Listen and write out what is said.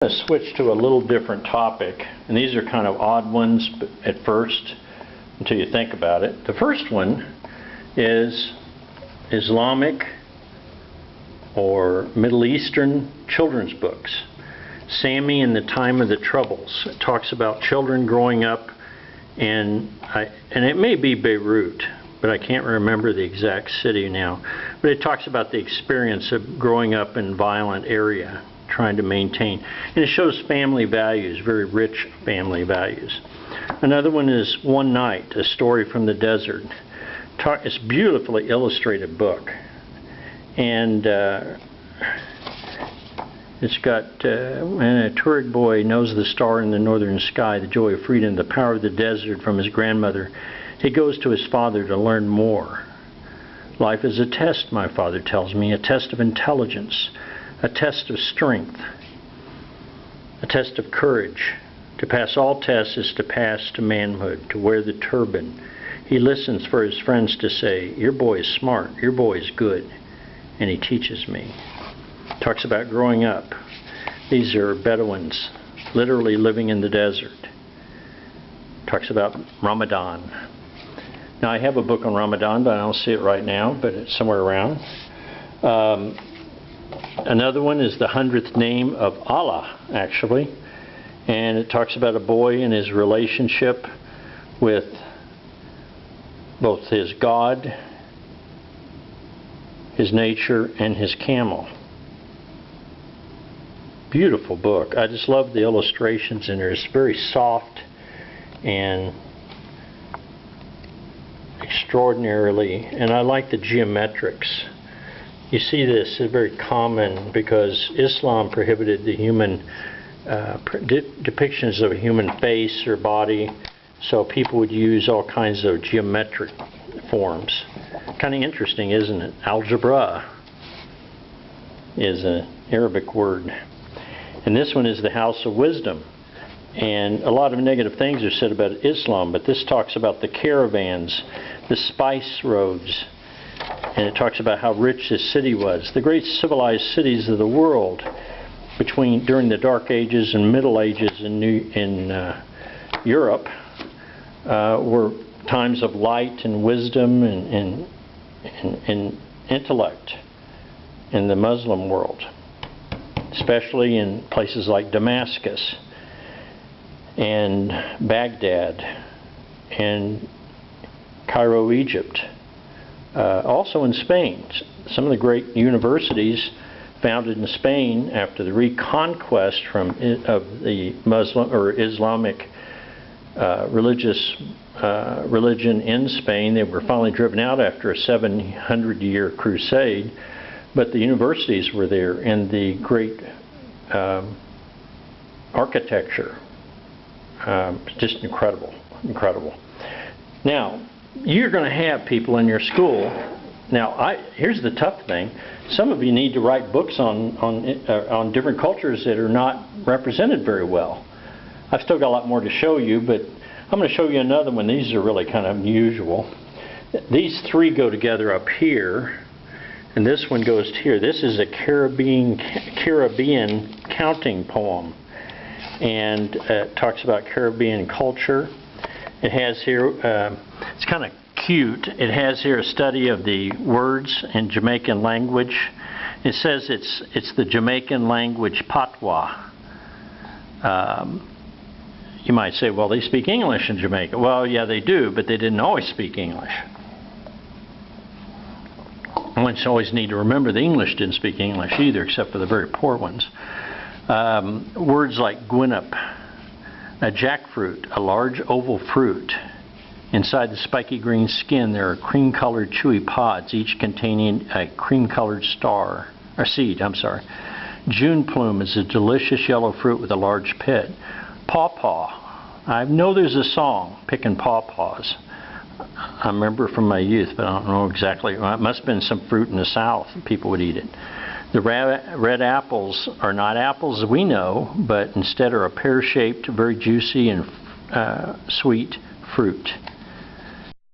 I'm going to switch to a little different topic, and these are kind of odd ones at first until you think about it. The first one is Islamic or Middle Eastern children's books. Sammy in the Time of the Troubles. It talks about children growing up in, and it may be Beirut, but I can't remember the exact city now. But it talks about the experience of growing up in a violent area, trying to maintain. And it shows family values, very rich family values. Another one is One Night, A Story from the Desert. It's a beautifully illustrated book. And it's got, when a Tuareg boy knows the star in the northern sky, the joy of freedom, the power of the desert from his grandmother, he goes to his father to learn more. Life is a test, my father tells me, a test of intelligence, a test of strength, a test of courage. To pass all tests is to pass to manhood, to wear the turban. He listens for his friends to say, your boy is smart, your boy is good, and he teaches me. Talks about growing up. These are Bedouins, literally living in the desert. Talks about Ramadan. Now I have a book on Ramadan, but I don't see it right now, but it's somewhere around. Another one is the 100th Name of Allah, actually. And it talks about a boy and his relationship with both his God, his nature, and his camel. Beautiful book. I just love the illustrations in there. It's very soft and extraordinarily, and I like the geometrics. You see this is very common because Islam prohibited the human depictions of a human face or body, so people would use all kinds of geometric forms. Kind of interesting, isn't it? Algebra is an Arabic word. And this one is the House of Wisdom. And a lot of negative things are said about Islam, but this talks about the caravans, the spice roads, and it talks about how rich this city was. The great civilized cities of the world during the Dark Ages and Middle Ages in Europe were times of light and wisdom and intellect in the Muslim world, especially in places like Damascus and Baghdad and Cairo, Egypt. Also in Spain, some of the great universities founded in Spain after the reconquest of the Muslim or Islamic religion in Spain. They were finally driven out after a 700-year crusade, but the universities were there, and the great architecture, just incredible. Now, you're going to have people in your school. Now, here's the tough thing. Some of you need to write books on different cultures that are not represented very well. I've still got a lot more to show you, but I'm going to show you another one. These are really kind of unusual. These three go together up here, and this one goes to here. This is a Caribbean counting poem, and it talks about Caribbean culture. It has here, it's kind of cute, it has here a study of the words in Jamaican language. It says it's the Jamaican language patois. You might say, well, they speak English in Jamaica. Well, yeah, they do, but they didn't always speak English. One always need to remember the English didn't speak English either, except for the very poor ones. Words like guinep, a jackfruit, a large oval fruit. Inside the spiky green skin there are cream-colored chewy pods, each containing a cream-colored seed. June plume is a delicious yellow fruit with a large pit. Pawpaw. I know there's a song, picking pawpaws. I remember from my youth, but I don't know exactly. Well, it must have been some fruit in the South. People would eat it. The red apples are not apples we know, but instead are a pear-shaped, very juicy and sweet fruit.